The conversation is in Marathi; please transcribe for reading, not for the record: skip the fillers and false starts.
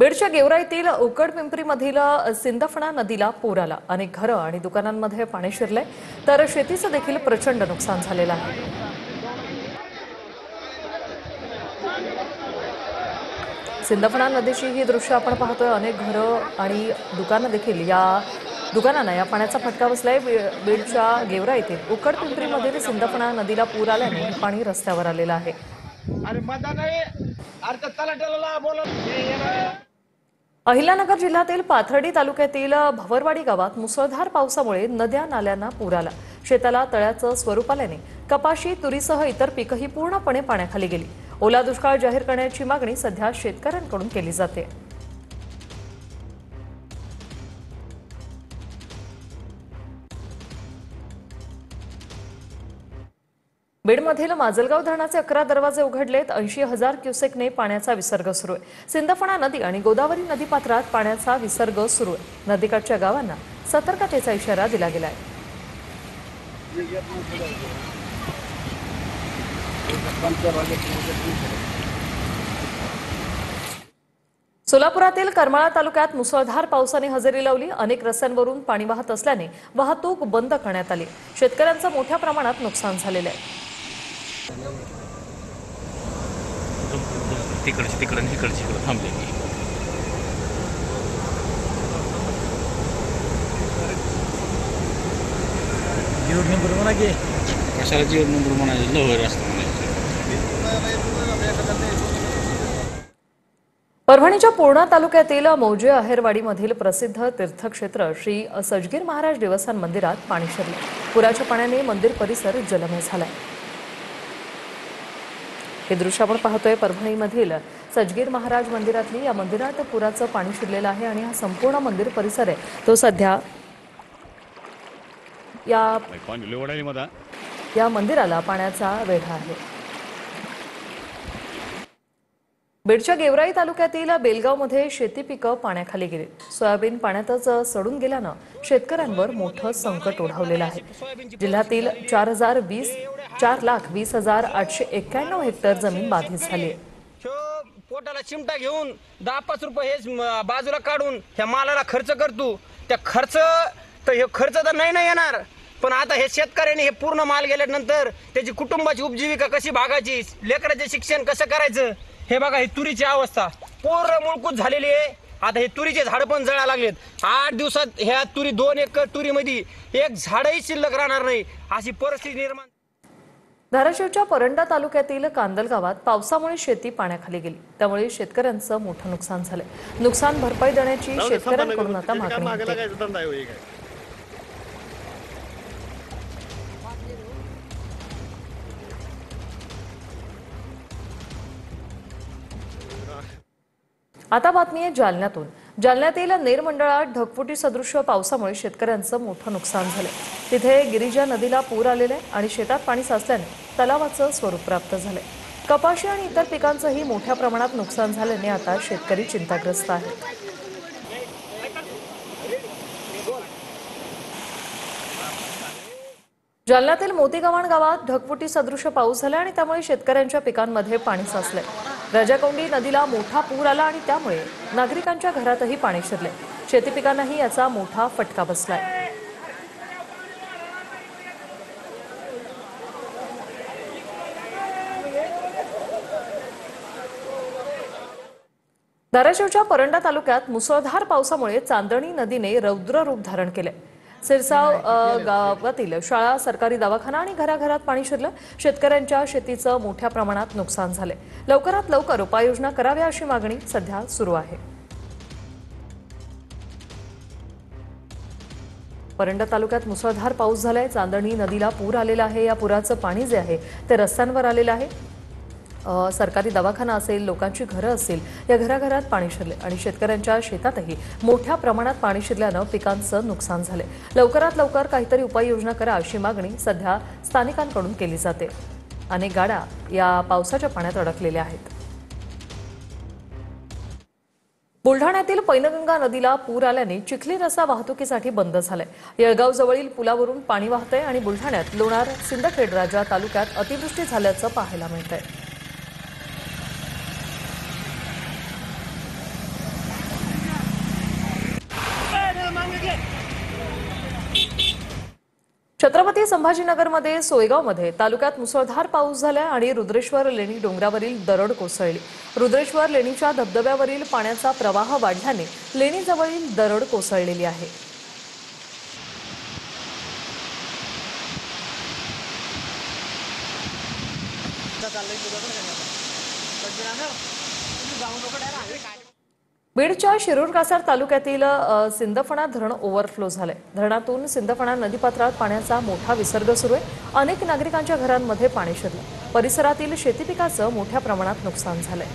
बीडच्या गेवराईतील उकडपिंपरीमधील सिंदफणा नदीला पूर आला। अनेक घरं आणि दुकानांमध्ये पाणी शिरले तर शेतीचं देखील प्रचंड नुकसान झालेलं आहे। सिंदफणा नदीची ही दृश्य आपण पाहतोय। अनेक घरं आणि दुकानं देखील दुकानांना या पाण्याचा फटका बसलाय। बीडच्या गेवराईतील उकडपिंपरीमधील सिंदफणा नदीला पूर आल्याने हे पाणी रस्त्यावर आलेलं आहे। अहिल्यानगर जिल्ह्यातील पाथर्डी तालुक्यातील भवरवाडी गावात मुसळधार पावसामुळे नद्या नाल्यांना पूर आला। शेताला तळ्याचं स्वरूप आल्याने कपाशी, तुरीसह इतर पिकंही पूर्णपणे पाण्याखाली गेली। ओला दुष्काळ जाहीर करण्याची मागणी सध्या शेतकऱ्यांकडून केली जाते। बीडमधील माजलगाव धरणाचे 11 दरवाजे उघडलेत। 80,000 क्युसेकने पाण्याचा विसर्ग सुरू आहे। सिंदफणा नदी आणि गोदावरी नदीपात्रात पाण्याचा विसर्ग सुरू आहे। नदीकाठच्या गावांना सतर्कतेचा इशारा दिला गेलाय। सोलापुरातील करमाळा तालुक्यात मुसळधार पावसाने हजेरी लावली। अनेक रस्त्यांवरून पाणी वाहत असल्याने वाहतूक बंद करण्यात आली। शेतकऱ्यांचं मोठ्या प्रमाणात नुकसान झालेलं आहे। तिकडची थांबलेली जीवन नंबर म्हणा की कशाला जीवन नंबर म्हणायचं, लहर असतं म्हणायचं। परभणीच्या पूर्णा तालुक्यातील मौजे आहेरवाडीमधील प्रसिद्ध तीर्थक्षेत्र श्री सजगीर महाराज देवस्थान मंदिरात पाणी शिरले। पुराच्या पाण्याने मंदिर परिसर जलमय झालाय। हे दृश्य आपण पाहतोय। परभणीमधील सजगीर महाराज मंदिरातली या मंदिरात पुराचं पाणी शिरलेलं आहे आणि हा संपूर्ण मंदिर परिसर आहे तो सध्या या मंदिराला पाण्याचा वेढा आहे। बीडच्या गेवराई तालुक्यातील बेलगावमध्ये शेती पिकं पाण्याखाली गेली। सोयाबीन पाण्यातच सडून गेल्यानं शेतकऱ्यांवर मोठं संकट ओढावलेलं आहे। जिल्ह्यातील 4,20,891 हेक्टर जमीन बाधित झाली आहे। पोटाला चिमटा घेऊन 10-5 रुपये हे बाजूला काढून ह्या मालाला खर्च करतो। त्या खर्च तर नाही येणार, पण आता हे शेतकऱ्यांनी हे पूर्ण माल गेल्यानंतर त्याची कुटुंबाची उपजीविका कशी भागायची, लेकराचे शिक्षण कसं करायचं, हे बघा। ही तुरीची अवस्था पूर्ण मुळकूत झालेली आहे। आता हे तुरीचे झाड पण जळायला लागलेत। 8 दिवसात ह्या तुरी 2 एकर तुरीमध्ये एक झाडही शिल्लक राहणार नाही, अशी परिस्थिती निर्माण। धाराशिवच्या परंडा तालुक्यातील कांदल गावात पावसामुळे शेती पाण्याखाली गेली, त्यामुळे शेतकऱ्यांचं मोठं नुकसान झालंय। नुकसान भरपाई देण्याची शेतकऱ्यांकडून आता मागणी होते। आता बातमी आहे जालन्यातून। जालन्यातील नेर मंडळात ढगफुटी सदृश्य पावसामुळे शेतकऱ्यांचं मोठं नुकसान झालंय। तिथे गिरिजा नदीला पूर आलेला आहे आणि शेतात पाणी साचल्याने तलावाचं स्वरूप प्राप्त झालंय। कपाशी आणि इतर पिकांचंही मोठ्या प्रमाणात नुकसान झाल्याने आता शेतकरी चिंताग्रस्त आहेत। जालन्यातील मोतीगव्हाण गावात ढगफुटी सदृश्य पाऊस झाला आणि त्यामुळे शेतकऱ्यांच्या पिकांमध्ये पाणी साचले। राजाकौंडी नदीला मोठा पूर आला आणि त्यामुळे नागरिकांच्या घरातही पाणी शिरले। शेती पिकांनाही याचा मोठा फटका बसलाय। धाराशिवच्या परंडा तालुक्यात मुसळधार पावसामुळे चांदणी नदीने रौद्र रूप धारण केले। सिरसाव गावातील शाळा, सरकारी दवाखाना आणि घराघरात पाणी शिरलं। शेतकऱ्यांच्या शेतीचं मोठ्या प्रमाणात नुकसान झाले। लवकरात लवकर उपाययोजना कराव्या अशी मागणी सध्या सुरू आहे। परंडा तालुक्यात मुसळधार पाऊस झालाय। चांदणी नदीला पूर आलेला आहे। या पुराचं पाणी जे आहे ते रस्त्यांवर आलेलं आहे। सरकारी दवाखाना असेल, लोकांची घरं असेल, या घराघरात पाणी शिरले आणि शेतकऱ्यांच्या शेतातही मोठ्या प्रमाणात पाणी शिरल्यानं पिकांचं नुकसान झाले। लवकरात लवकर काहीतरी उपाययोजना करा अशी मागणी सध्या स्थानिकांकडून केली जाते। अनेक गाड्या या पावसाच्या पाण्यात अडकलेल्या आहेत। बुलढाण्यातील पैनगंगा नदीला पूर आल्याने चिखली रस्ता वाहतुकीसाठी बंद झालाय। येळगाव जवळील पुलावरून पाणी वाहतंय आणि बुलढाण्यात लोणार, सिंदखेड राजा तालुक्यात अतिवृष्टी झाल्याचं पाहायला मिळतंय। छत्रपती संभाजीनगरमध्ये सोयगावमध्ये तालुक्यात मुसळधार पाऊस झाला आणि रुद्रेश्वर लेणी डोंगरावरील दरड कोसळली। रुद्रेश्वर लेणीच्या धबधब्यावरील पाण्याचा प्रवाह वाढल्याने लेणीजवळील दरड कोसळलेली आहे। बीडच्या शिरूर कासार तालुक्यातील सिंदफणा धरण ओव्हरफ्लो झाले। धरणातून सिंदफणा नदीपात्रात पाण्याचा मोठा विसर्ग सुरू आहे। अनेक नागरिकांच्या घरांमध्ये पाणी शिरलं। परिसरातील शेती पिकाचं मोठ्या प्रमाणात नुकसान झालंय।